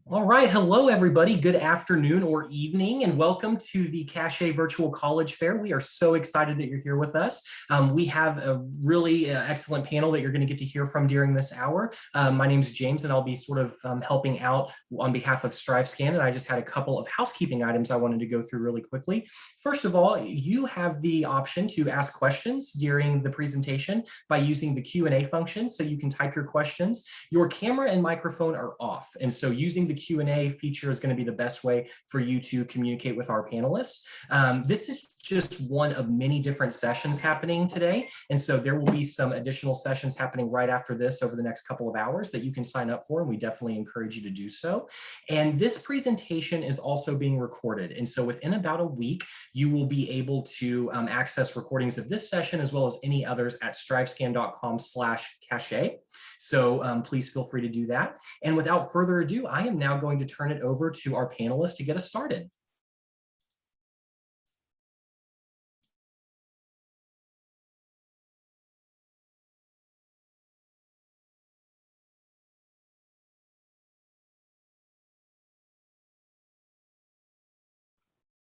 All right, hello everybody. Good afternoon or evening, and welcome to the CACHET Virtual College Fair. We are so excited that you're here with us. We have a really excellent panel that you're going to get to hear from during this hour. My name is James, and I'll be sort of helping out on behalf of StriveScan, and I just had a couple of housekeeping items I wanted to go through really quickly. First of all, you have the option to ask questions during the presentation by using the Q&A function, so you can type your questions. Your camera and microphone are off, and so using the Q&A feature is going to be the best way for you to communicate with our panelists. This is just one of many different sessions happening today, and so there will be some additional sessions happening right after this over the next couple of hours that you can sign up for, and we definitely encourage you to do so. And this presentation is also being recorded, and so within about a week, you will be able to access recordings of this session as well as any others at strivescan.com/cachet. So please feel free to do that. And without further ado, I am now going to turn it over to our panelists to get us started.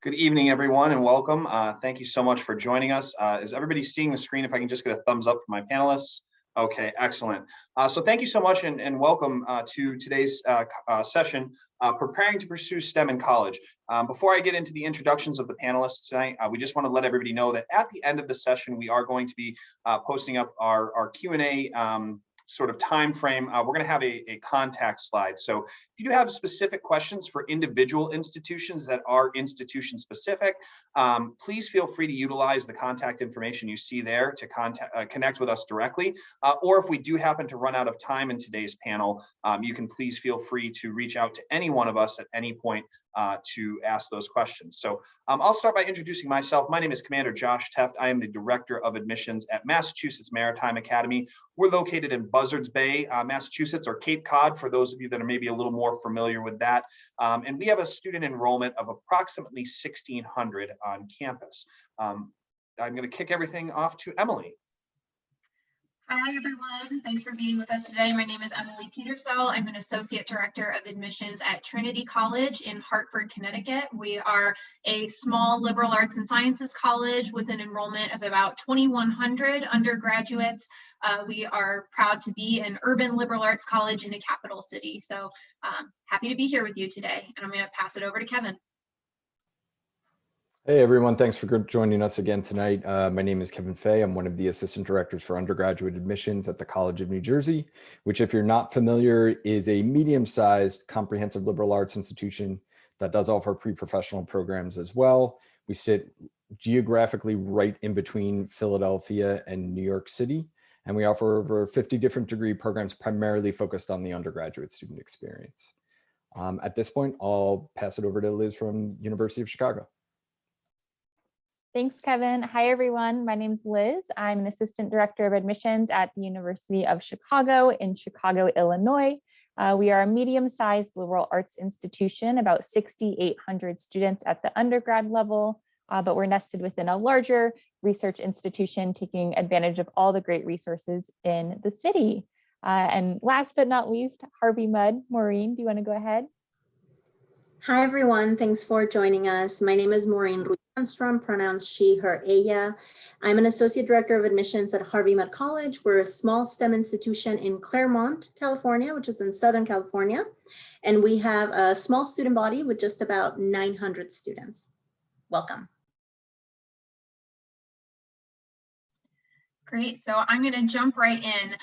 Good evening, everyone, and welcome. Thank you so much for joining us. Is everybody seeing the screen? If I can just get a thumbs up from my panelists. Okay, excellent. So thank you so much and welcome to today's session, Preparing to Pursue STEM in College. Before I get into the introductions of the panelists tonight, we just want to let everybody know that at the end of the session, we are going to be posting up our Q&A sort of time frame. We're going to have a contact slide. So if you do have specific questions for individual institutions that are institution specific, please feel free to utilize the contact information you see there to connect with us directly. Or if we do happen to run out of time in today's panel, you can please feel free to reach out to any one of us at any point to ask those questions. So I'll start by introducing myself. My name is Commander Josh Teft. I am the Director of Admissions at Massachusetts Maritime Academy. We're located in Buzzards Bay, Massachusetts, or Cape Cod, for those of you that are maybe a little more familiar with that. And we have a student enrollment of approximately 1,600 on campus. I'm going to kick everything off to Emily. Hi, everyone. Thanks for being with us today. My name is Emily Petersell. I'm an Associate Director of Admissions at Trinity College in Hartford, Connecticut. We are a small liberal arts and sciences college with an enrollment of about 2,100 undergraduates. We are proud to be an urban liberal arts college in a capital city. So happy to be here with you today. And I'm going to pass it over to Kevin. Hey everyone, thanks for joining us again tonight. My name is Kevin Fay. I'm one of the assistant directors for undergraduate admissions at the College of New Jersey, which, if you're not familiar, is a medium-sized comprehensive liberal arts institution that does offer pre-professional programs as well. We sit geographically right in between Philadelphia and New York City, and we offer over 50 different degree programs primarily focused on the undergraduate student experience. At this point, I'll pass it over to Liz from University of Chicago. Thanks, Kevin. Hi, everyone. My name is Liz. I'm an Assistant Director of Admissions at the University of Chicago in Chicago, Illinois. We are a medium-sized liberal arts institution, about 6,800 students at the undergrad level, but we're nested within a larger research institution, taking advantage of all the great resources in the city. And last but not least, Harvey Mudd. Maureen, do you want to go ahead? Hi, everyone. Thanks for joining us. My name is Maureen Ruiz-Lundstrom, pronounced she, her, ella. I'm an Associate Director of Admissions at Harvey Mudd College. We're a small STEM institution in Claremont, California, which is in Southern California. And we have a small student body with just about 900 students. Welcome. Great. So I'm going to jump right in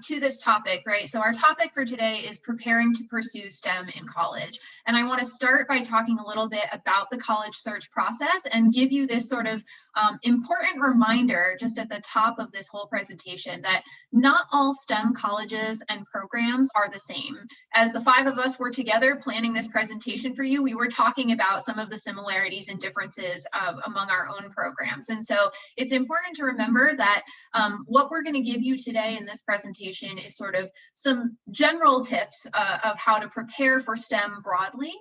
to this topic, right? So our topic for today is preparing to pursue STEM in college. And I want to start by talking a little bit about the college search process and give you this sort of important reminder just at the top of this whole presentation that not all STEM colleges and programs are the same. As the five of us were together planning this presentation for you, we were talking about some of the similarities and differences among our own programs. And so it's important to remember that what we're going to give you today in this presentation is sort of some general tips of how to prepare for STEM broadly,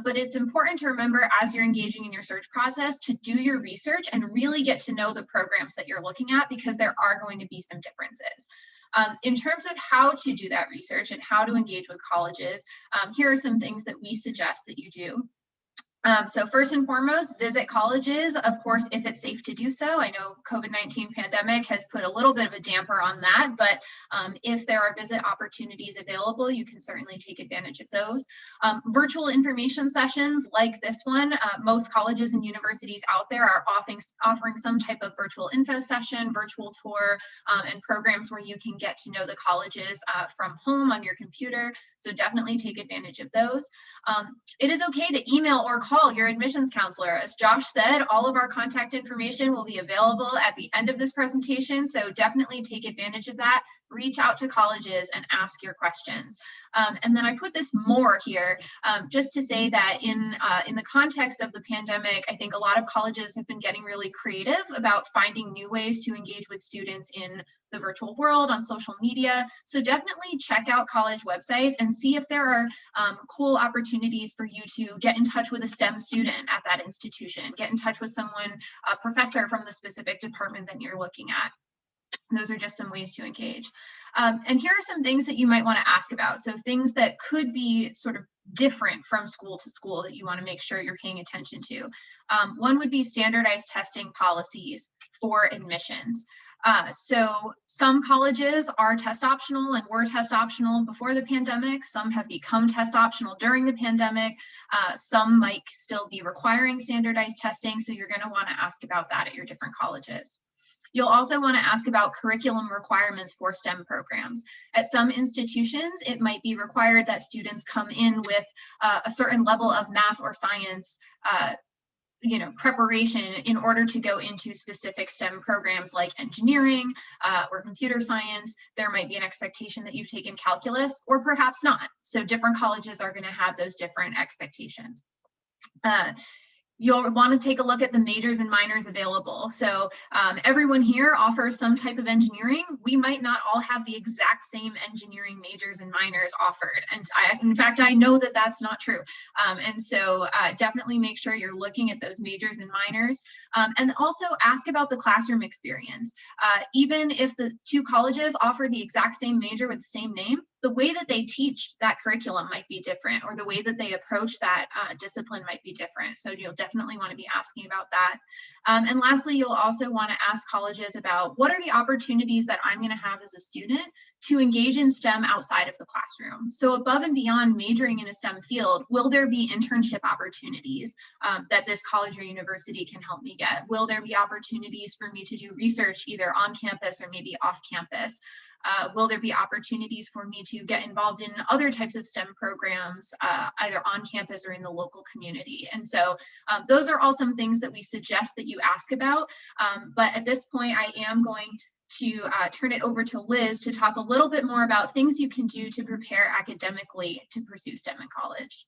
but it's important to remember as you're engaging in your search process to do your research and really get to know the programs that you're looking at, because there are going to be some differences. In terms of how to do that research and how to engage with colleges, here are some things that we suggest that you do. So first and foremost, visit colleges, of course, if it's safe to do so. I know COVID-19 pandemic has put a little bit of a damper on that, but if there are visit opportunities available, you can certainly take advantage of those. Virtual information sessions like this one, most colleges and universities out there are offering some type of virtual info session, virtual tour, and programs where you can get to know the colleges from home on your computer. So definitely take advantage of those. It is okay to email or call your admissions counselor. As Josh said, all of our contact information will be available at the end of this presentation, so definitely take advantage of that. Reach out to colleges and ask your questions. And then I put this more here just to say that in the context of the pandemic, I think a lot of colleges have been getting really creative about finding new ways to engage with students in the virtual world on social media. So definitely check out college websites and see if there are cool opportunities for you to get in touch with a STEM student at that institution, get in touch with someone, a professor from the specific department that you're looking at. Those are just some ways to engage. And here are some things that you might want to ask about. So things that could be sort of different from school to school that you want to make sure you're paying attention to. One would be standardized testing policies for admissions. So some colleges are test optional and were test optional before the pandemic. Some have become test optional during the pandemic. Some might still be requiring standardized testing. So you're going to want to ask about that at your different colleges. You'll also want to ask about curriculum requirements for STEM programs. At some institutions, it might be required that students come in with a certain level of math or science preparation in order to go into specific STEM programs like engineering or computer science. There might be an expectation that you've taken calculus or perhaps not. So different colleges are going to have those different expectations. You'll want to take a look at the majors and minors available. So everyone here offers some type of engineering. We might not all have the exact same engineering majors and minors offered. And in fact, I know that that's not true. And so definitely make sure you're looking at those majors and minors. And also ask about the classroom experience. Even if the two colleges offer the exact same major with the same name, the way that they teach that curriculum might be different, or the way that they approach that discipline might be different. So you'll definitely want to be asking about that. And lastly, you'll also want to ask colleges about what are the opportunities that I'm going to have as a student to engage in STEM outside of the classroom. So above and beyond majoring in a STEM field, will there be internship opportunities that this college or university can help me get? Will there be opportunities for me to do research either on campus or maybe off campus? Will there be opportunities for me to get involved in other types of STEM programs, either on campus or in the local community? And so those are all some things that we suggest that you ask about. But at this point, I am going to turn it over to Liz to talk a little bit more about things you can do to prepare academically to pursue STEM in college.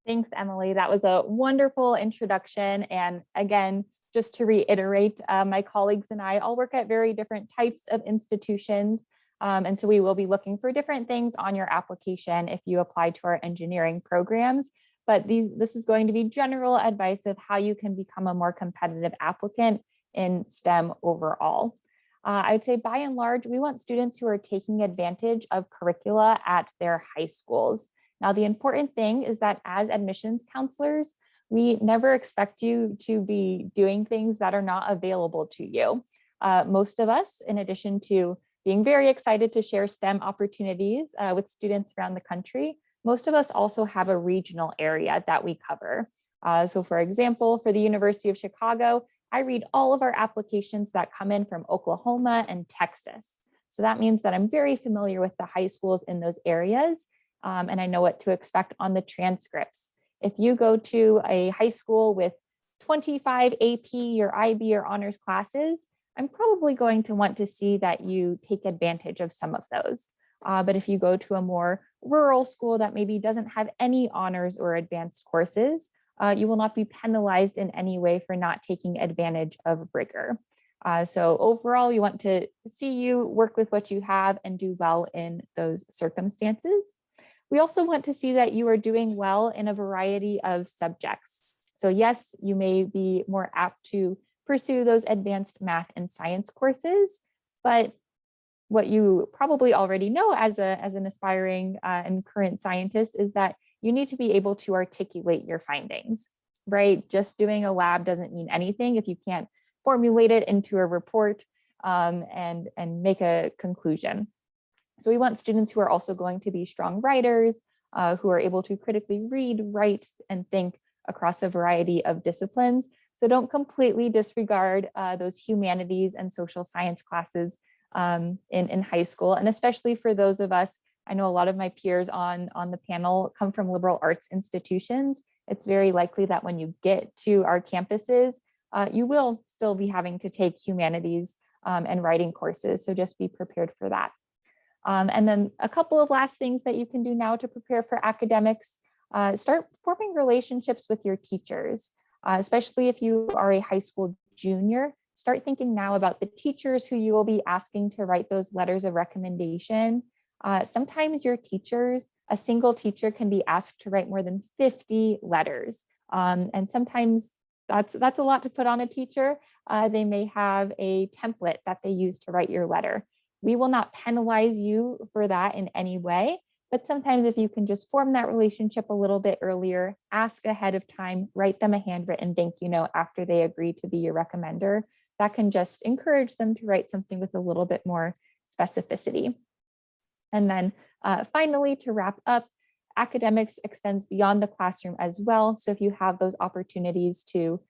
Thanks, Emily. That was a wonderful introduction. And again, just to reiterate, my colleagues and I all work at very different types of institutions. And so we will be looking for different things on your application if you apply to our engineering programs. But this is going to be general advice of how you can become a more competitive applicant in STEM overall. I'd say by and large, we want students who are taking advantage of curricula at their high schools. Now, the important thing is that as admissions counselors, we never expect you to be doing things that are not available to you. Most of us, in addition to being very excited to share STEM opportunities with students around the country, most of us also have a regional area that we cover. So for example, for the University of Chicago, I read all of our applications that come in from Oklahoma and Texas. So that means that I'm very familiar with the high schools in those areas, and I know what to expect on the transcripts. If you go to a high school with 25 AP or IB or honors classes, I'm probably going to want to see that you take advantage of some of those. But if you go to a more rural school that maybe doesn't have any honors or advanced courses, you will not be penalized in any way for not taking advantage of rigor. So overall, we want to see you work with what you have and do well in those circumstances. We also want to see that you are doing well in a variety of subjects. So yes, you may be more apt to pursue those advanced math and science courses, but what you probably already know as an aspiring and current scientist is that you need to be able to articulate your findings, right? Just doing a lab doesn't mean anything if you can't formulate it into a report and make a conclusion. So we want students who are also going to be strong writers, who are able to critically read, write, and think across a variety of disciplines. So don't completely disregard those humanities and social science classes in high school. And especially for those of us, I know a lot of my peers on the panel come from liberal arts institutions. It's very likely that when you get to our campuses, you will still be having to take humanities and writing courses. So just be prepared for that. And then a couple of last things that you can do now to prepare for academics. Start forming relationships with your teachers, especially if you are a high school junior. Start thinking now about the teachers who you will be asking to write those letters of recommendation. Sometimes your teachers, a single teacher can be asked to write more than 50 letters. And sometimes that's a lot to put on a teacher. They may have a template that they use to write your letter. We will not penalize you for that in any way, but sometimes if you can just form that relationship a little bit earlier, ask ahead of time, write them a handwritten thank you note after they agree to be your recommender, that can just encourage them to write something with a little bit more specificity. And then finally, to wrap up, academics extends beyond the classroom as well. So if you have those opportunities to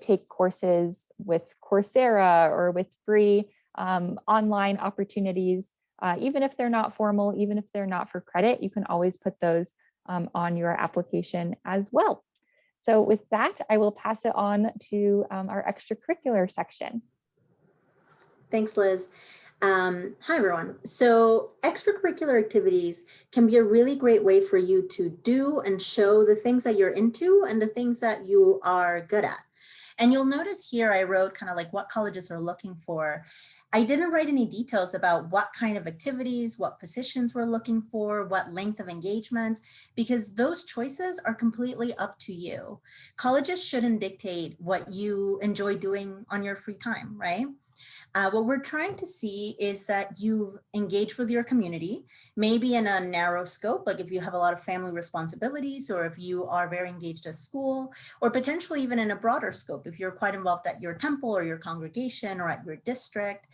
take courses with Coursera or with free online opportunities, even if they're not formal, even if they're not for credit, you can always put those on your application as well. So with that, I will pass it on to our extracurricular section. Thanks, Liz. Hi, everyone. So extracurricular activities can be a really great way for you to do and show the things that you're into and the things that you are good at. And you'll notice here I wrote kind of like what colleges are looking for. I didn't write any details about what kind of activities, what positions we're looking for, what length of engagement, because those choices are completely up to you. Colleges shouldn't dictate what you enjoy doing on your free time, right? What we're trying to see is that you engage with your community, maybe in a narrow scope, like if you have a lot of family responsibilities, or if you are very engaged at school, or potentially even in a broader scope, if you're quite involved at your temple or your congregation or at your district.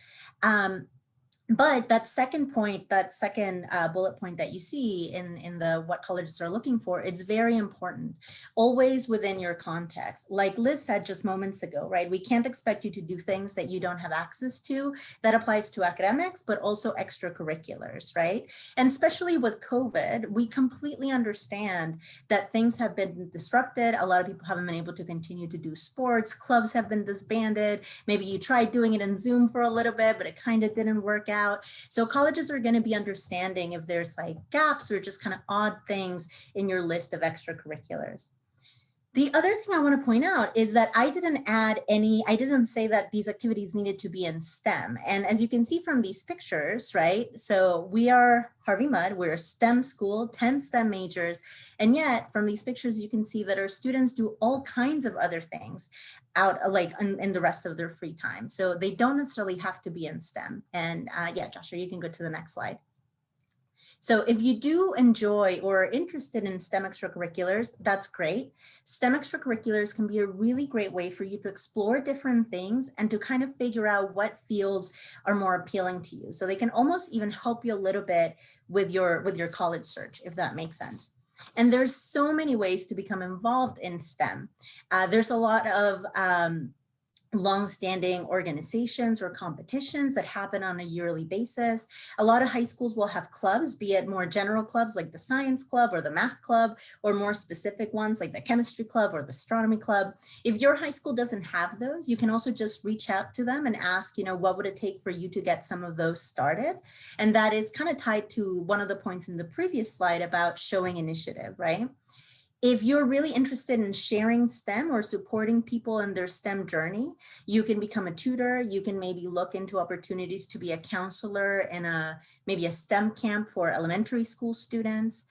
But that second point, that second bullet point that you see in the what colleges are looking for, it's very important, always within your context. Like Liz said just moments ago, right? We can't expect you to do things that you don't have access to. That applies to academics, but also extracurriculars, right? And especially with COVID, we completely understand that things have been disrupted. A lot of people haven't been able to continue to do sports. Clubs have been disbanded. Maybe you tried doing it in Zoom for a little bit, but it kind of didn't work out. So colleges are going to be understanding if there's like gaps or just kind of odd things in your list of extracurriculars. The other thing I want to point out is that I didn't say that these activities needed to be in STEM. And as you can see from these pictures, right? So we are Harvey Mudd, we're a STEM school, 10 STEM majors. And yet from these pictures, you can see that our students do all kinds of other things out like in the rest of their free time. So they don't necessarily have to be in STEM. And yeah, Joshua, you can go to the next slide. So if you do enjoy or are interested in STEM extracurriculars, that's great. STEM extracurriculars can be a really great way for you to explore different things and to kind of figure out what fields are more appealing to you. So they can almost even help you a little bit with your college search, if that makes sense. And there's so many ways to become involved in STEM. There's a lot of long-standing organizations or competitions that happen on a yearly basis. A lot of high schools will have clubs, be it more general clubs like the science club or the math club, or more specific ones like the chemistry club or the astronomy club. If your high school doesn't have those, you can also just reach out to them and ask, what would it take for you to get some of those started? And that is kind of tied to one of the points in the previous slide about showing initiative, right? If you're really interested in sharing STEM or supporting people in their STEM journey, you can become a tutor. You can maybe look into opportunities to be a counselor in maybe a STEM camp for elementary school students.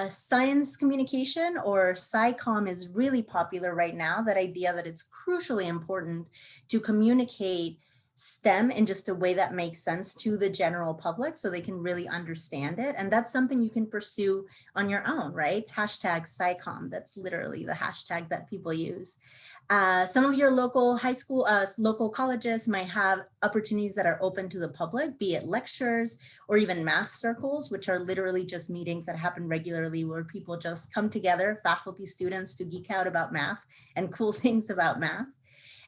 Science communication or SciComm is really popular right now, that idea that it's crucially important to communicate STEM in just a way that makes sense to the general public so they can really understand it. And that's something you can pursue on your own, right? Hashtag SciComm, that's literally the hashtag that people use. Some of your local high school, local colleges might have opportunities that are open to the public, be it lectures or even math circles, which are literally just meetings that happen regularly where people just come together, faculty, students, to geek out about math and cool things about math.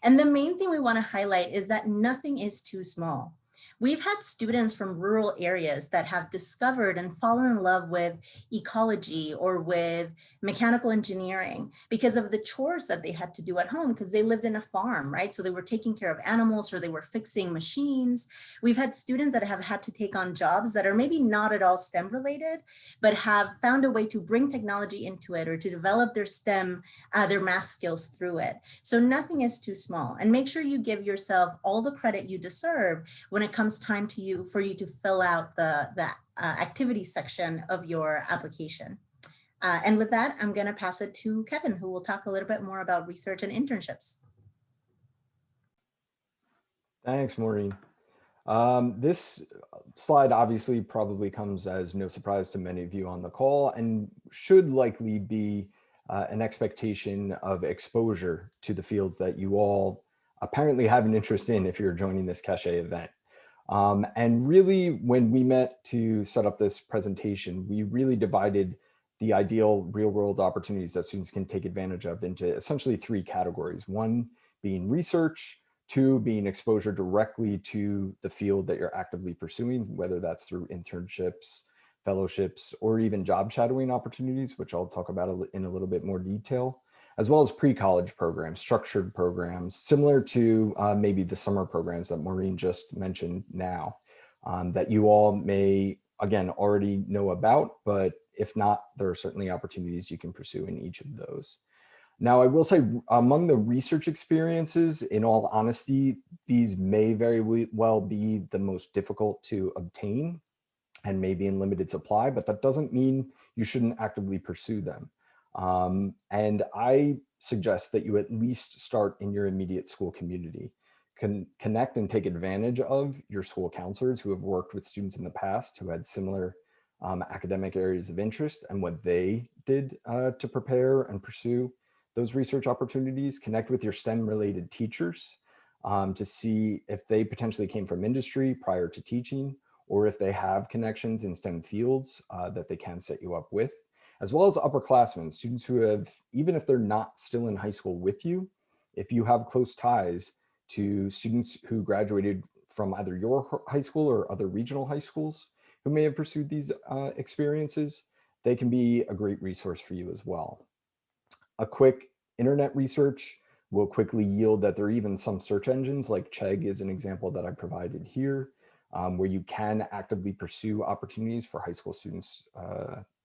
And the main thing we want to highlight is that nothing is too small. We've had students from rural areas that have discovered and fallen in love with ecology or with mechanical engineering because of the chores that they had to do at home because they lived in a farm, right? So they were taking care of animals or they were fixing machines. We've had students that have had to take on jobs that are maybe not at all STEM related, but have found a way to bring technology into it or to develop their STEM, their math skills through it. So nothing is too small, and make sure you give yourself all the credit you deserve when it comes time to for you to fill out the activity section of your application. And with that, I'm going to pass it to Kevin, who will talk a little bit more about research and internships. Thanks, Maureen. This slide obviously probably comes as no surprise to many of you on the call and should likely be an expectation of exposure to the fields that you all apparently have an interest in if you're joining this CACHET event. And really, when we met to set up this presentation, we really divided the ideal real-world opportunities that students can take advantage of into essentially three categories. One being research, two being exposure directly to the field that you're actively pursuing, whether that's through internships, fellowships, or even job shadowing opportunities, which I'll talk about in a little bit more detail, as well as pre-college programs, structured programs, similar to maybe the summer programs that Maureen just mentioned now, that you all may, again, already know about, but if not, there are certainly opportunities you can pursue in each of those. Now, I will say among the research experiences, in all honesty, these may very well be the most difficult to obtain and maybe in limited supply, but that doesn't mean you shouldn't actively pursue them. And I suggest that you at least start in your immediate school community. Connect and take advantage of your school counselors who have worked with students in the past who had similar academic areas of interest and what they did to prepare and pursue those research opportunities. Connect with your STEM related teachers to see if they potentially came from industry prior to teaching, or if they have connections in STEM fields that they can set you up with, as well as upperclassmen, students who have, even if they're not still in high school with you, if you have close ties to students who graduated from either your high school or other regional high schools who may have pursued these experiences, they can be a great resource for you as well. A quick internet research will quickly yield that there are even some search engines, like Chegg is an example that I provided here, where you can actively pursue opportunities for high school students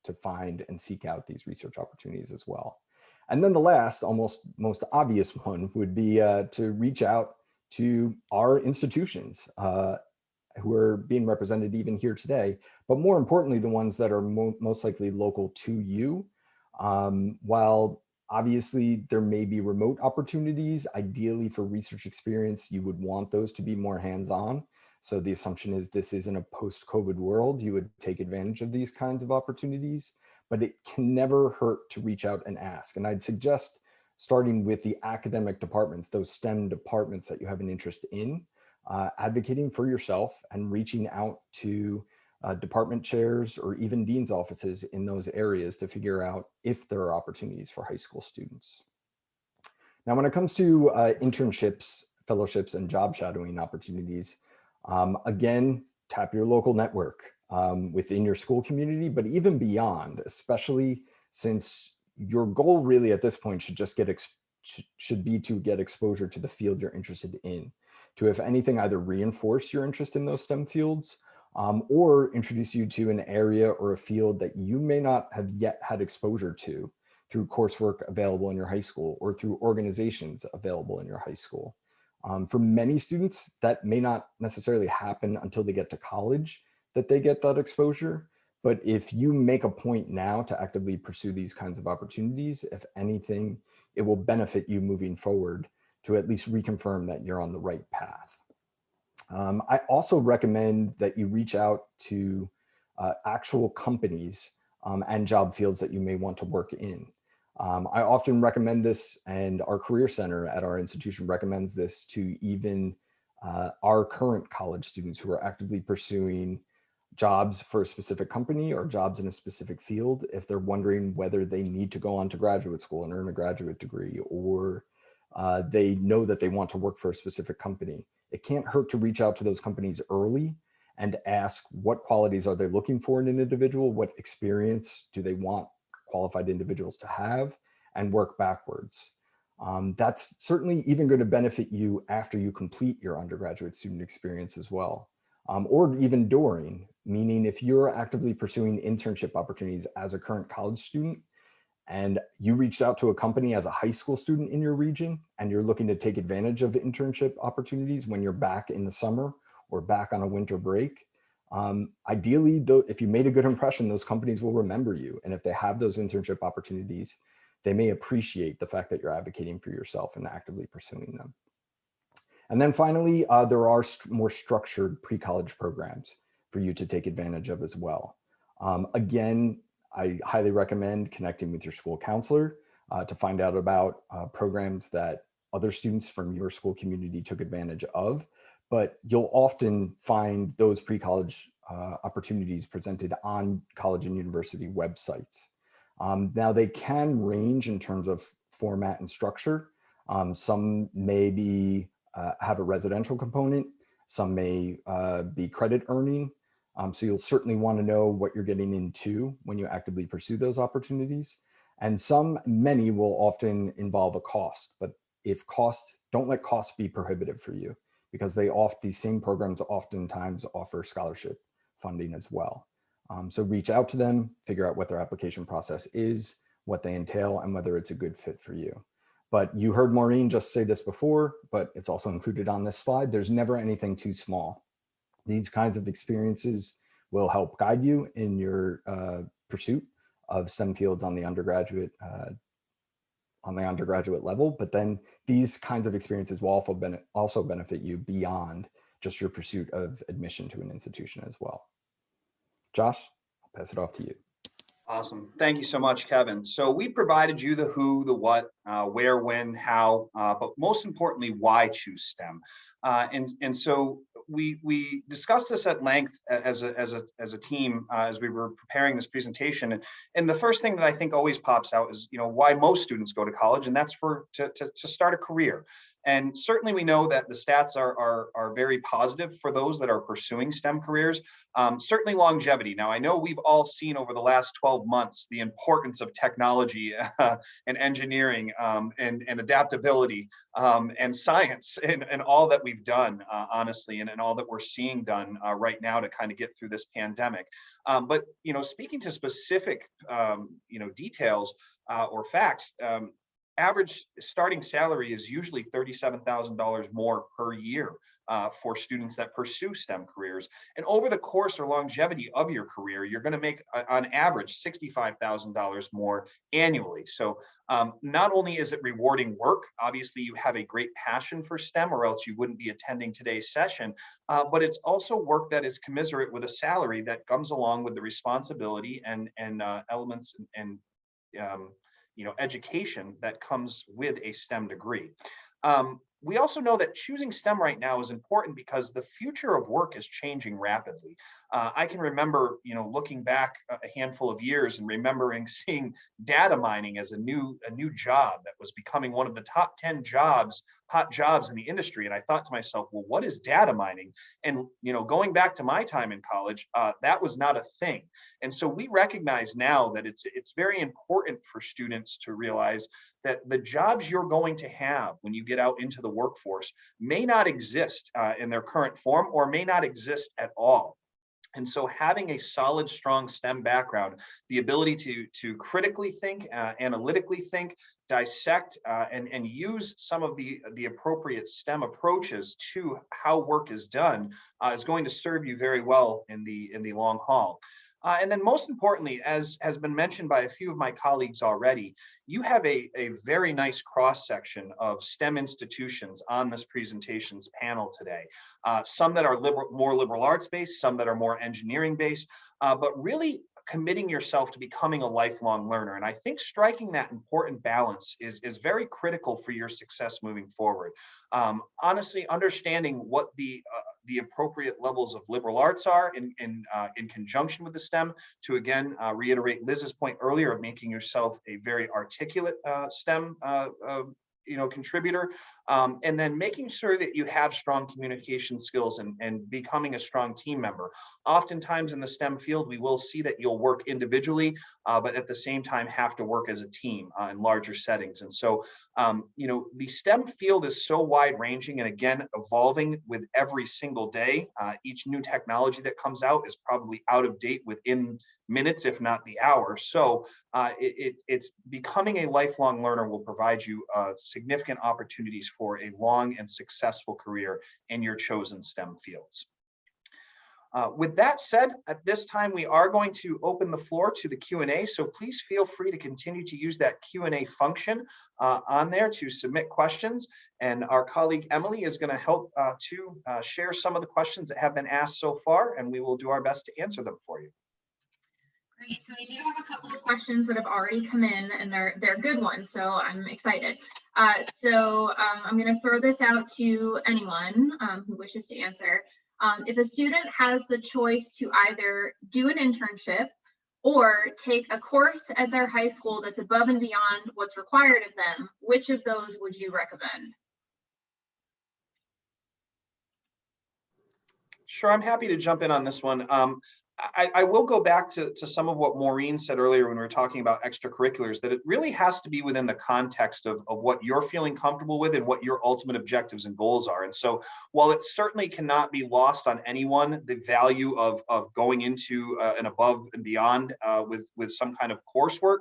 to find and seek out these research opportunities as well. And then the last, almost most obvious one would be to reach out to our institutions who are being represented even here today, but more importantly, the ones that are most likely local to you. While obviously there may be remote opportunities, ideally for research experience, you would want those to be more hands-on. So the assumption is this isn't a post-COVID world. You would take advantage of these kinds of opportunities, but it can never hurt to reach out and ask. And I'd suggest starting with the academic departments, those STEM departments that you have an interest in, advocating for yourself and reaching out to department chairs or even dean's offices in those areas to figure out if there are opportunities for high school students. Now, when it comes to internships, fellowships, and job shadowing opportunities, again, tap your local network within your school community, but even beyond, especially since your goal really at this point should be to get exposure to the field you're interested in, to, if anything, either reinforce your interest in those STEM fields or introduce you to an area or a field that you may not have yet had exposure to through coursework available in your high school or through organizations available in your high school. For many students, that may not necessarily happen until they get to college that they get that exposure. But if you make a point now to actively pursue these kinds of opportunities, if anything, it will benefit you moving forward to at least reconfirm that you're on the right path. I also recommend that you reach out to actual companies and job fields that you may want to work in. I often recommend this, and our Career Center at our institution recommends this to even our current college students who are actively pursuing jobs for a specific company or jobs in a specific field. If they're wondering whether they need to go on to graduate school and earn a graduate degree, or they know that they want to work for a specific company, it can't hurt to reach out to those companies early and ask what qualities are they looking for in an individual, what experience do they want qualified individuals to have, and work backwards. That's certainly even going to benefit you after you complete your undergraduate student experience as well, or even during, meaning if you're actively pursuing internship opportunities as a current college student, and you reached out to a company as a high school student in your region, and you're looking to take advantage of internship opportunities when you're back in the summer or back on a winter break, ideally, though, if you made a good impression, those companies will remember you. And if they have those internship opportunities, they may appreciate the fact that you're advocating for yourself and actively pursuing them. And then finally, there are more structured pre-college programs for you to take advantage of as well. Again, I highly recommend connecting with your school counselor to find out about programs that other students from your school community took advantage of, but you'll often find those pre-college opportunities presented on college and university websites. Now they can range in terms of format and structure. Some may have a residential component, some may be credit earning. So you'll certainly want to know what you're getting into when you actively pursue those opportunities. And many will often involve a cost, but don't let costs be prohibitive for you, because these same programs oftentimes offer scholarship funding as well. So reach out to them, figure out what their application process is, what they entail, and whether it's a good fit for you. But you heard Maureen just say this before, but it's also included on this slide. There's never anything too small. These kinds of experiences will help guide you in your pursuit of STEM fields on the undergraduate level, but then these kinds of experiences will also benefit you beyond just your pursuit of admission to an institution as well. Josh, I'll pass it off to you. Awesome. Thank you so much, Kevin. So we provided you the who, the what, where, when, how, but most importantly, why choose STEM. And so we discussed this at length as a team as we were preparing this presentation. And the first thing that I think always pops out is, why most students go to college, and that's to start a career. And certainly we know that the stats are very positive for those that are pursuing STEM careers. Certainly longevity. Now, I know we've all seen over the last 12 months the importance of technology and engineering and adaptability and science and all that we've done, honestly, and all that we're seeing done right now to kind of get through this pandemic. But, speaking to specific, details or facts, average starting salary is usually $37,000 more per year for students that pursue STEM careers. And over the course or longevity of your career, you're going to make on average $65,000 more annually. So not only is it rewarding work, obviously you have a great passion for STEM or else you wouldn't be attending today's session, but it's also work that is commensurate with a salary that comes along with the responsibility and elements and education that comes with a STEM degree. We also know that choosing STEM right now is important because the future of work is changing rapidly. I can remember, looking back a handful of years and remembering seeing data mining as a new job that was becoming one of the top 10 hot jobs in the industry. And I thought to myself, well, what is data mining? And, going back to my time in college, that was not a thing. And so we recognize now that it's very important for students to realize that the jobs you're going to have when you get out into the workforce may not exist in their current form or may not exist at all. And so having a solid, strong STEM background, the ability to critically think, analytically think, dissect, and use some of the appropriate STEM approaches to how work is done is going to serve you very well in the long haul. And then most importantly, as has been mentioned by a few of my colleagues already, you have a very nice cross-section of STEM institutions on this presentations panel today. Some that are more liberal arts based, some that are more engineering based, but really committing yourself to becoming a lifelong learner. And I think striking that important balance is very critical for your success moving forward. Honestly, understanding what the appropriate levels of liberal arts are in conjunction with the STEM, to again reiterate Liz's point earlier of making yourself a very articulate STEM contributor, and then making sure that you have strong communication skills and becoming a strong team member. Oftentimes in the STEM field, we will see that you'll work individually, but at the same time have to work as a team in larger settings. And so, the STEM field is so wide ranging and again, evolving with every single day. Each new technology that comes out is probably out of date within minutes, if not the hour. So it's becoming a lifelong learner will provide you significant opportunities for a long and successful career in your chosen STEM fields. With that said, at this time, we are going to open the floor to the Q&A. So please feel free to continue to use that Q&A function on there to submit questions. And our colleague Emily is going to help to share some of the questions that have been asked so far, and we will do our best to answer them for you. Great. So we do have a couple of questions that have already come in, and they're good ones, so I'm excited. I'm going to throw this out to anyone who wishes to answer. If a student has the choice to either do an internship or take a course at their high school that's above and beyond what's required of them, which of those would you recommend? Sure, I'm happy to jump in on this one. I will go back to some of what Maureen said earlier when we were talking about extracurriculars, that it really has to be within the context of what you're feeling comfortable with and what your ultimate objectives and goals are. And so while it certainly cannot be lost on anyone, the value of going into an above and beyond with some kind of coursework,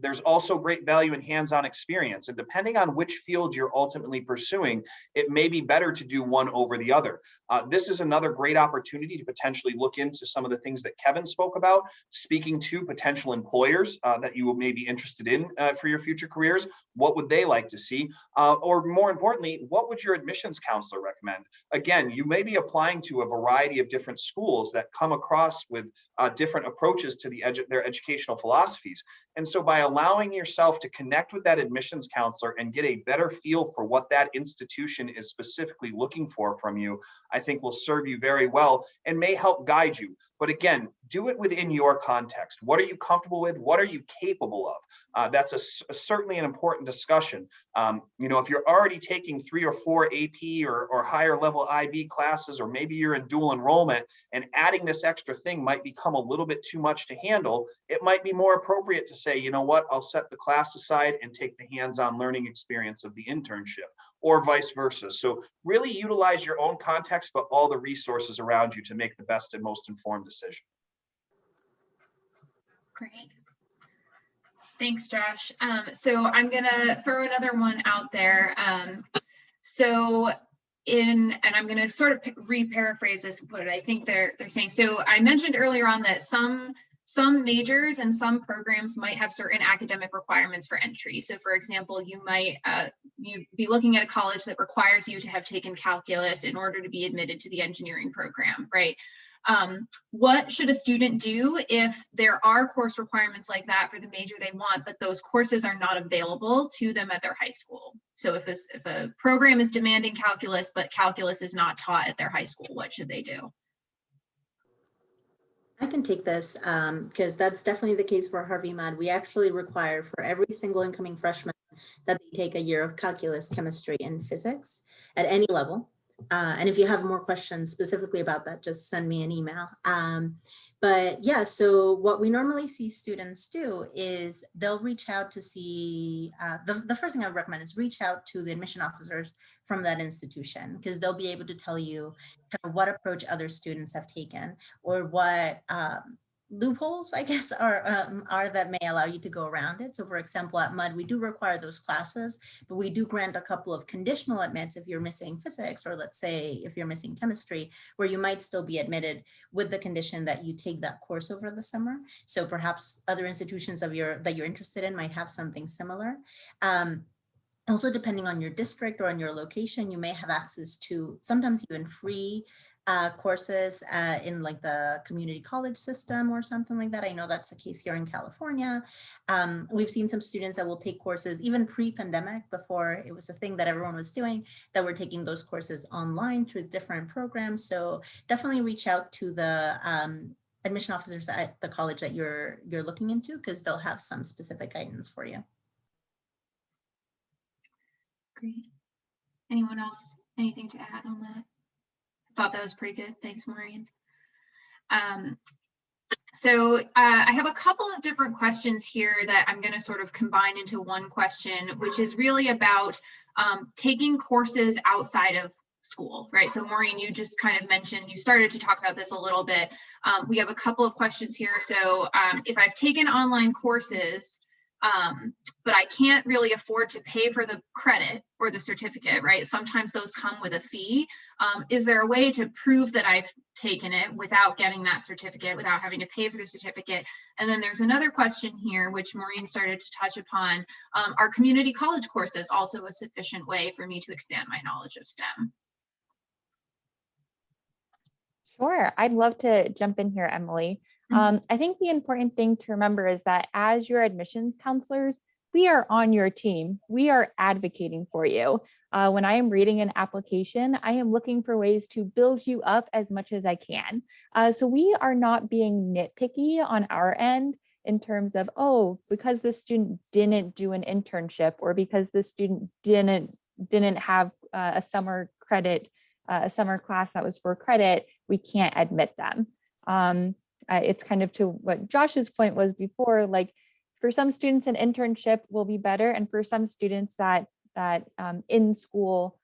there's also great value in hands-on experience. And depending on which field you're ultimately pursuing, it may be better to do one over the other. This is another great opportunity to potentially look into some of the things that Kevin spoke about, speaking to potential employers that you may be interested in for your future careers. What would they like to see? Or more importantly, what would your admissions counselor recommend? Again, you may be applying to a variety of different schools that come across with different approaches to their educational philosophies. And so by allowing yourself to connect with that admissions counselor and get a better feel for what that institution is specifically looking for from you, I think will serve you very well and may help guide you. But again, do it within your context. What are you comfortable with? What are you capable of? That's certainly an important discussion. If you're already taking 3 or 4 AP or higher level IB classes, or maybe you're in dual enrollment and adding this extra thing might become a little bit too much to handle, it might be more appropriate to say, you know what, I'll set the class aside and take the hands-on learning experience of the internship, or vice versa. So really utilize your own context, but all the resources around you to make the best and most informed decision. Great. Thanks, Josh. So I'm going to throw another one out there. And I'm going to sort of re-paraphrase this, what I think they're saying. So I mentioned earlier on that some majors and some programs might have certain academic requirements for entry. So for example, you might you'd be looking at a college that requires you to have taken calculus in order to be admitted to the engineering program, right? What should a student do if there are course requirements like that for the major they want, but those courses are not available to them at their high school? So if a program is demanding calculus, but calculus is not taught at their high school, what should they do? I can take this because that's definitely the case for Harvey Mudd. We actually require for every single incoming freshman that they take a year of calculus, chemistry, and physics at any level. And if you have more questions specifically about that, just send me an email. But yeah, so what we normally see students do is they'll reach out to see, the first thing I would recommend is reach out to the admission officers from that institution, because they'll be able to tell you kind of what approach other students have taken, or what loopholes, I guess, are that may allow you to go around it. So for example, at MUD, we do require those classes, but we do grant a couple of conditional admits if you're missing physics, or let's say if you're missing chemistry, where you might still be admitted with the condition that you take that course over the summer. So perhaps other institutions that you're interested in might have something similar. Also, depending on your district or on your location, you may have access to sometimes even free courses in like the community college system or something like that. I know that's the case here in California. We've seen some students that will take courses even pre-pandemic, before it was a thing that everyone was doing, that were taking those courses online through different programs. So definitely reach out to the admission officers at the college that you're looking into, because they'll have some specific guidance for you. Great. Anyone else, anything to add on that? I thought that was pretty good. Thanks, Maureen. So I have a couple of different questions here that I'm going to sort of combine into one question, which is really about taking courses outside of school, right? So Maureen, you just kind of mentioned, you started to talk about this a little bit. We have a couple of questions here. So if I've taken online courses, but I can't really afford to pay for the credit or the certificate, right? Sometimes those come with a fee. Is there a way to prove that I've taken it without getting that certificate, without having to pay for the certificate? And then there's another question here, which Maureen started to touch upon. Are community college courses also a sufficient way for me to expand my knowledge of STEM? Sure, I'd love to jump in here, Emily. I think the important thing to remember is that as your admissions counselors, we are on your team. We are advocating for you. When I am reading an application, I am looking for ways to build you up as much as I can. So we are not being nitpicky on our end in terms of, oh, because the student didn't do an internship, or because the student didn't have a summer credit, a summer class that was for credit, we can't admit them. It's kind of to what Josh's point was before, like for some students an internship will be better, and for some students that in-school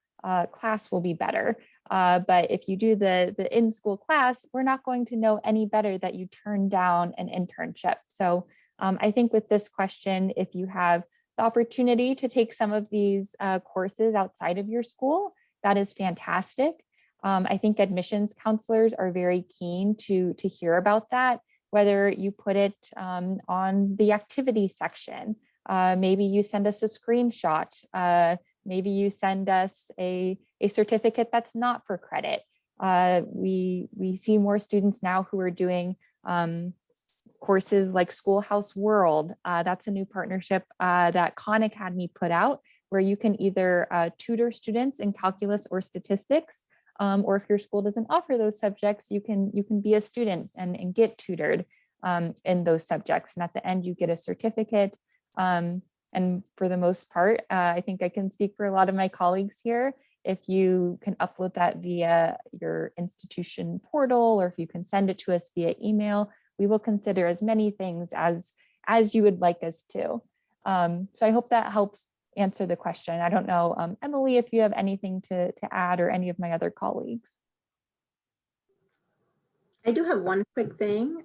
class will be better. But if you do the in-school class, we're not going to know any better that you turned down an internship. So I think with this question, if you have the opportunity to take some of these courses outside of your school, that is fantastic. I think admissions counselors are very keen to hear about that, whether you put it on the activity section. Maybe you send us a screenshot. Maybe you send us a certificate that's not for credit. We see more students now who are doing courses like Schoolhouse World. That's a new partnership that Khan Academy put out, where you can either tutor students in calculus or statistics, or if your school doesn't offer those subjects, you can be a student and get tutored in those subjects. And at the end, you get a certificate. And for the most part, I think I can speak for a lot of my colleagues here. If you can upload that via your institution portal, or if you can send it to us via email, we will consider as many things as you would like us to. So I hope that helps answer the question. I don't know, Emily, if you have anything to add, or any of my other colleagues. I do have one quick thing.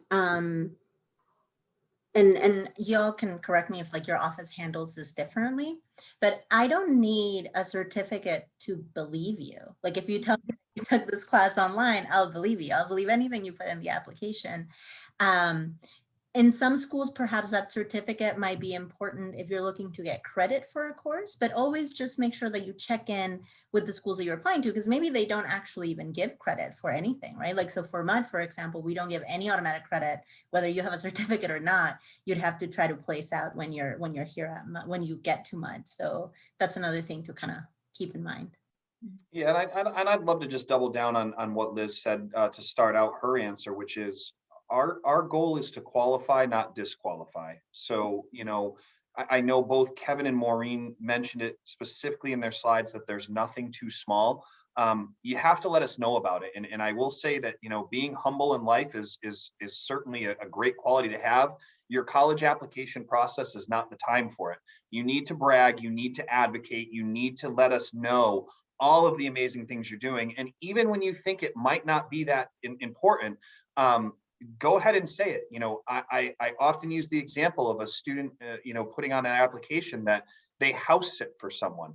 And y'all can correct me if like your office handles this differently, but I don't need a certificate to believe you. Like if you tell me you took this class online, I'll believe you. I'll believe anything you put in the application. In some schools, perhaps that certificate might be important if you're looking to get credit for a course, but always just make sure that you check in with the schools that you're applying to, because maybe they don't actually even give credit for anything, right? Like, so for MUD, for example, we don't give any automatic credit, whether you have a certificate or not. You'd have to try to place out when you're here at MUD, when you get to MUD. So that's another thing to kind of keep in mind. Yeah, and I'd love to just double down on what Liz said to start out her answer, which is, our goal is to qualify, not disqualify. So, you know, I know both Kevin and Maureen mentioned it specifically in their slides that there's nothing too small. You have to let us know about it. And I will say that, you know, being humble in life is certainly a great quality to have. Your college application process is not the time for it. You need to brag, you need to advocate, you need to let us know all of the amazing things you're doing. And even when you think it might not be that important, go ahead and say it. I often use the example of a student, putting on an application that they house sit for someone.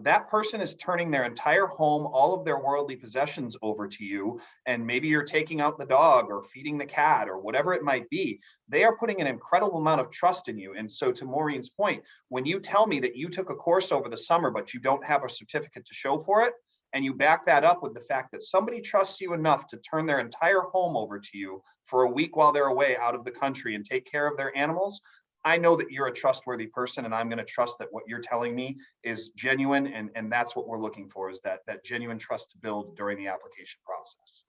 That person is turning their entire home, all of their worldly possessions over to you. And maybe you're taking out the dog or feeding the cat or whatever it might be. They are putting an incredible amount of trust in you. And so to Maureen's point, when you tell me that you took a course over the summer, but you don't have a certificate to show for it, and you back that up with the fact that somebody trusts you enough to turn their entire home over to you for a week while they're away out of the country and take care of their animals, I know that you're a trustworthy person, and I'm going to trust that what you're telling me is genuine. And that's what we're looking for, is that genuine trust to build during the application process.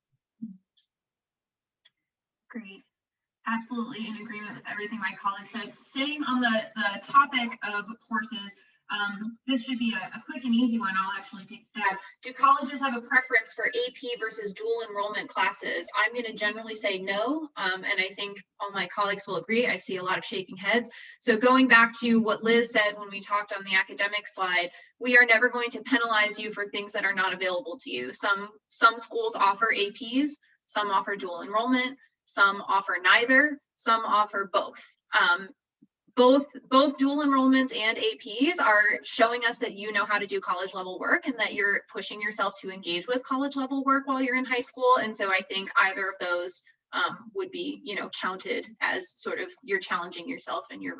Great. Absolutely in agreement with everything my colleague said. Staying on the topic of courses, this should be a quick and easy one. I'll actually take a stab. Do colleges have a preference for AP versus dual enrollment classes? I'm going to generally say no, and I think all my colleagues will agree. I see a lot of shaking heads. So going back to what Liz said when we talked on the academic slide, we are never going to penalize you for things that are not available to you. Some schools offer APs, some offer dual enrollment, some offer neither, some offer both. Both dual enrollments and APs are showing us that you know how to do college level work and that you're pushing yourself to engage with college level work while you're in high school. And so I think either of those would be, counted as sort of you're challenging yourself and you're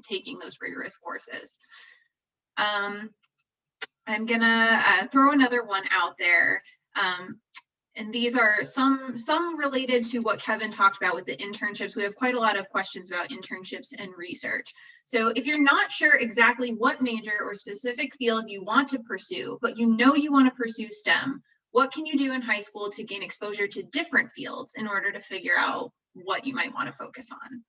taking those rigorous courses. I'm gonna throw another one out there. And these are some related to what Kevin talked about with the internships. We have quite a lot of questions about internships and research. So if you're not sure exactly what major or specific field you want to pursue, but you know you want to pursue STEM, what can you do in high school to gain exposure to different fields in order to figure out what you might want to focus on?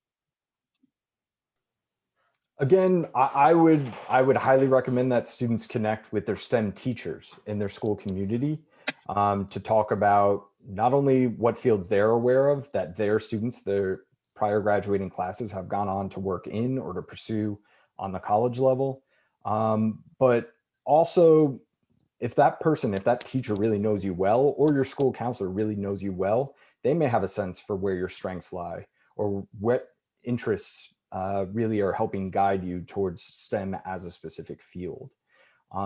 Again, I would highly recommend that students connect with their STEM teachers in their school community to talk about not only what fields they're aware of that their students, their prior graduating classes have gone on to work in or to pursue on the college level, but also if that teacher really knows you well, or your school counselor really knows you well, they may have a sense for where your strengths lie or what interests really are helping guide you towards STEM as a specific field.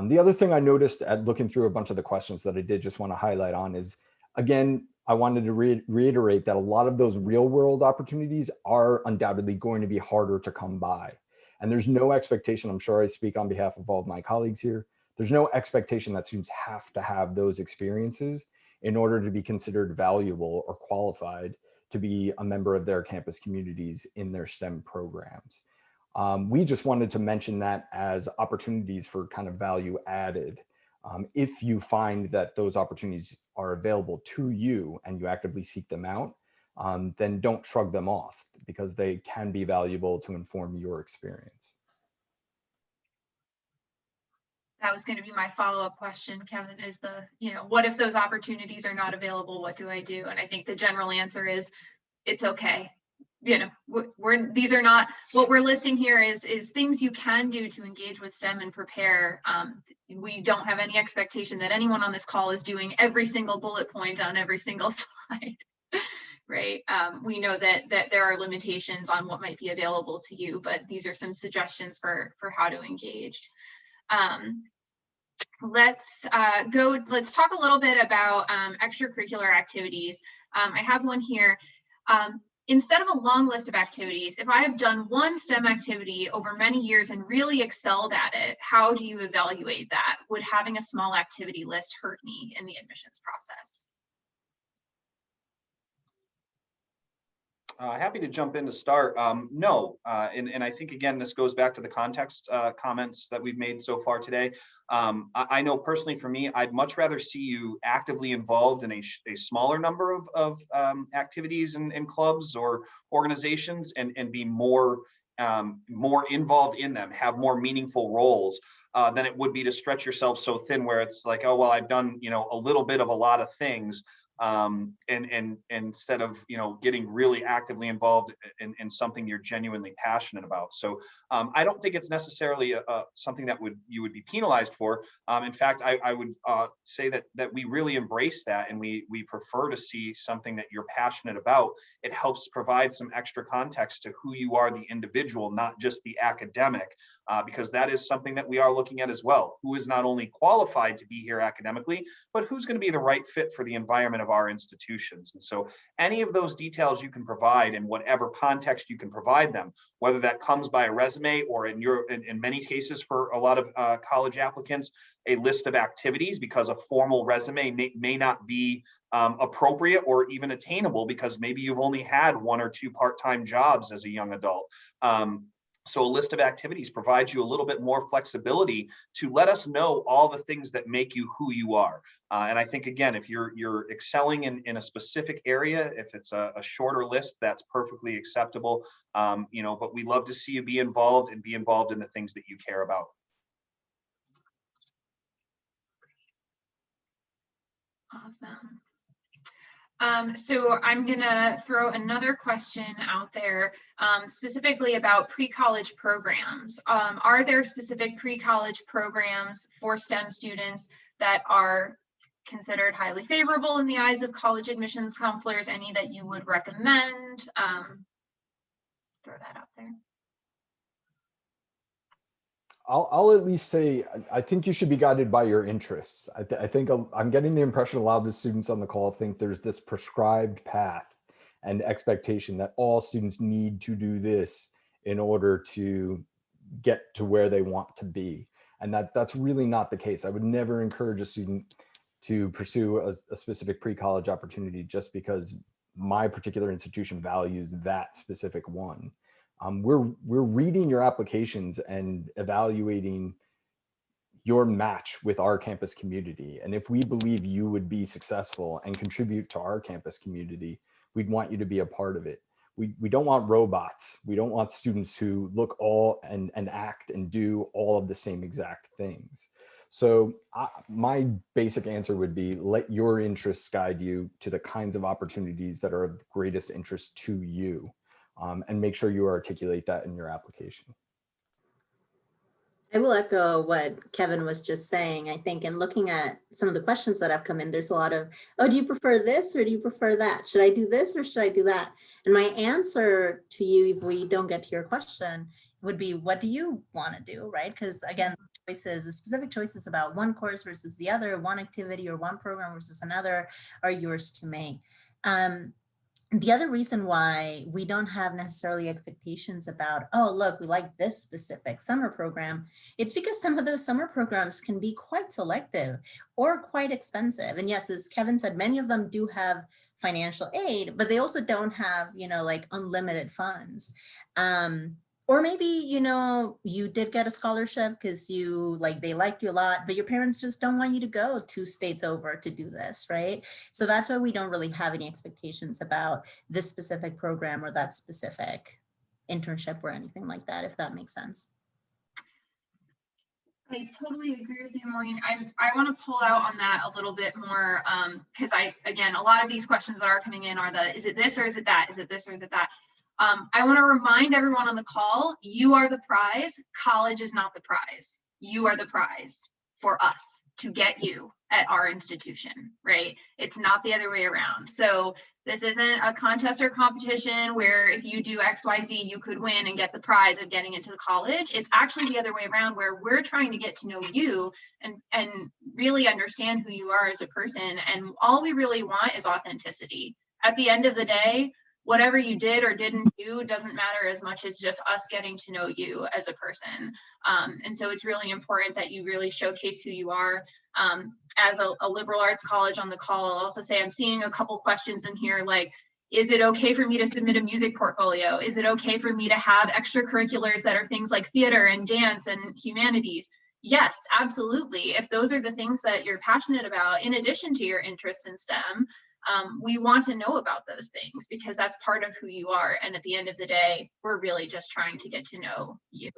The other thing I noticed at looking through a bunch of the questions that I did just want to highlight on is, again, I wanted to reiterate that a lot of those real world opportunities are undoubtedly going to be harder to come by. And there's no expectation, I'm sure I speak on behalf of all of my colleagues here, there's no expectation that students have to have those experiences in order to be considered valuable or qualified to be a member of their campus communities in their STEM programs. We just wanted to mention that as opportunities for kind of value added. If you find that those opportunities are available to you and you actively seek them out, then don't shrug them off because they can be valuable to inform your experience. That was going to be my follow-up question, Kevin, is what if those opportunities are not available? What do I do? And I think the general answer is it's okay. These are not, what we're listing here is things you can do to engage with STEM and prepare. We don't have any expectation that anyone on this call is doing every single bullet point on every single slide, right? We know that there are limitations on what might be available to you, but these are some suggestions for how to engage. Let's talk a little bit about extracurricular activities. I have one here. Instead of a long list of activities, if I have done one STEM activity over many years and really excelled at it, how do you evaluate that? Would having a small activity list hurt me in the admissions process? Happy to jump in to start. No, and I think, again, this goes back to the context comments that we've made so far today. I know personally for me, I'd much rather see you actively involved in a smaller number of activities and clubs or organizations and be more involved in them, have more meaningful roles than it would be to stretch yourself so thin where it's like, oh, well, I've done, a little bit of a lot of things. and instead of, you know, getting really actively involved in something you're genuinely passionate about. So I don't think it's necessarily something that you would be penalized for. In fact, I would say that we really embrace that, and we prefer to see something that you're passionate about. It helps provide some extra context to who you are, the individual, not just the academic, because that is something that we are looking at as well. Who is not only qualified to be here academically, but who's going to be the right fit for the environment of our institutions. And so any of those details you can provide in whatever context you can provide them, whether that comes by a resume or in many cases for a lot of college applicants, a list of activities, because a formal resume may not be appropriate or even attainable because maybe you've only had 1 or 2 part-time jobs as a young adult. So a list of activities provides you a little bit more flexibility to let us know all the things that make you who you are. And I think, again, if you're excelling in a specific area, if it's a shorter list, that's perfectly acceptable. You know, but we love to see you be involved and be involved in the things that you care about. Awesome. So I'm gonna throw another question out there, specifically about pre-college programs. Are there specific pre-college programs for STEM students that are considered highly favorable in the eyes of college admissions counselors? Any that you would recommend? Throw that out there. I'll at least say, I think you should be guided by your interests. I think I'm getting the impression a lot of the students on the call think there's this prescribed path and expectation that all students need to do this in order to get to where they want to be. And that's really not the case. I would never encourage a student to pursue a specific pre-college opportunity just because my particular institution values that specific one. We're reading your applications and evaluating your match with our campus community. And if we believe you would be successful and contribute to our campus community, we'd want you to be a part of it. We don't want robots. We don't want students who look all and act and do all of the same exact things. So my basic answer would be, let your interests guide you to the kinds of opportunities that are of greatest interest to you. And make sure you articulate that in your application. I will echo what Kevin was just saying. I think in looking at some of the questions that have come in, there's a lot of, oh, do you prefer this or do you prefer that? Should I do this or should I do that? And my answer to you, if we don't get to your question, would be, what do you want to do, right? Because again, choices, the specific choices about one course versus the other, one activity or one program versus another are yours to make. The other reason why we don't have necessarily expectations about, oh, look, we like this specific summer program, it's because some of those summer programs can be quite selective or quite expensive. And yes, as Kevin said, many of them do have financial aid, but they also don't have, you know, like unlimited funds. Or maybe, you know, you did get a scholarship because they liked you a lot, but your parents just don't want you to go 2 states over to do this, right? So that's why we don't really have any expectations about this specific program or that specific internship or anything like that, if that makes sense. I totally agree with you, Maureen. I want to pull out on that a little bit more because again, a lot of these questions that are coming in are is it this or is it that? Is it this or is it that? I want to remind everyone on the call, you are the prize. College is not the prize. You are the prize for us to get you at our institution, right? It's not the other way around. So this isn't a contest or competition where if you do X, Y, Z, you could win and get the prize of getting into the college. It's actually the other way around where we're trying to get to know you and really understand who you are as a person. And all we really want is authenticity. At the end of the day, whatever you did or didn't do doesn't matter as much as just us getting to know you as a person. And so it's really important that you really showcase who you are. As a liberal arts college on the call, I'll also say I'm seeing a couple questions in here like, is it okay for me to submit a music portfolio? Is it okay for me to have extracurriculars that are things like theater and dance and humanities? Yes, absolutely. If those are the things that you're passionate about, in addition to your interests in STEM, we want to know about those things because that's part of who you are. And at the end of the day, we're really just trying to get to know you.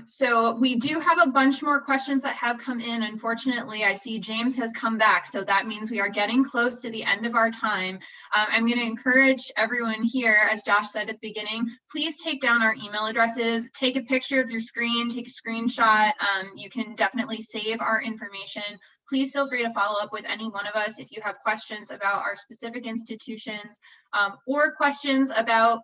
So we do have a bunch more questions that have come in. Unfortunately, I see James has come back, so that means we are getting close to the end of our time. I'm going to encourage everyone here, as Josh said at the beginning, please take down our email addresses, take a picture of your screen, take a screenshot. You can definitely save our information. Please feel free to follow up with any one of us if you have questions about our specific institutions, or questions about,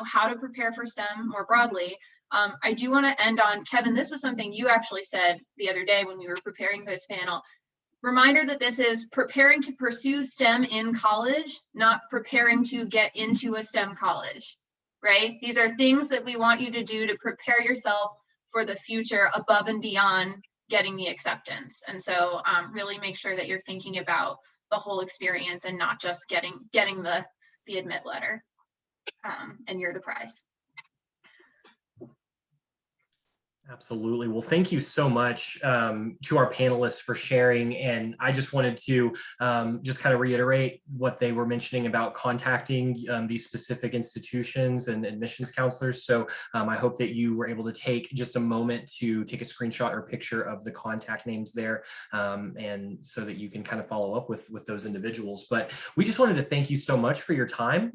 how to prepare for STEM more broadly. I do want to end on, Kevin, this was something you actually said the other day when we were preparing this panel. Reminder that this is preparing to pursue STEM in college, not preparing to get into a STEM college, right? These are things that we want you to do to prepare yourself for the future above and beyond getting the acceptance. And so really make sure that you're thinking about the whole experience and not just getting the admit letter, and you're the prize. Absolutely. Well, thank you so much to our panelists for sharing. And I just wanted to just kind of reiterate what they were mentioning about contacting these specific institutions and admissions counselors. So I hope that you were able to take just a moment to take a screenshot or picture of the contact names there, and so that you can kind of follow up with those individuals. But we just wanted to thank you so much for your time,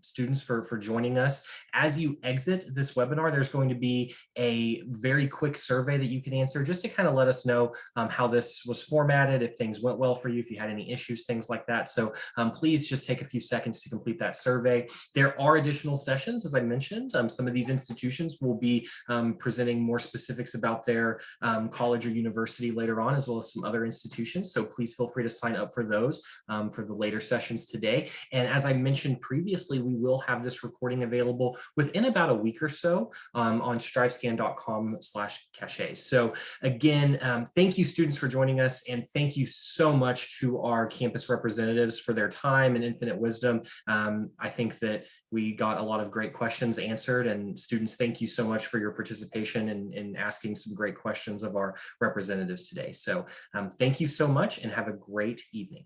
students, for joining us. As you exit this webinar, there's going to be a very quick survey that you can answer just to kind of let us know how this was formatted, if things went well for you, if you had any issues, things like that. So please just take a few seconds to complete that survey. There are additional sessions, as I mentioned. Some of these institutions will be presenting more specifics about their college or university later on, as well as some other institutions. So please feel free to sign up for those for the later sessions today. And as I mentioned previously, we will have this recording available within about a week or so on strivescan.com/CACHET. So again, thank you, students, for joining us, and thank you so much to our campus representatives for their time and infinite wisdom. I think that we got a lot of great questions answered, and students, thank you so much for your participation in asking some great questions of our representatives today. So thank you so much and have a great evening.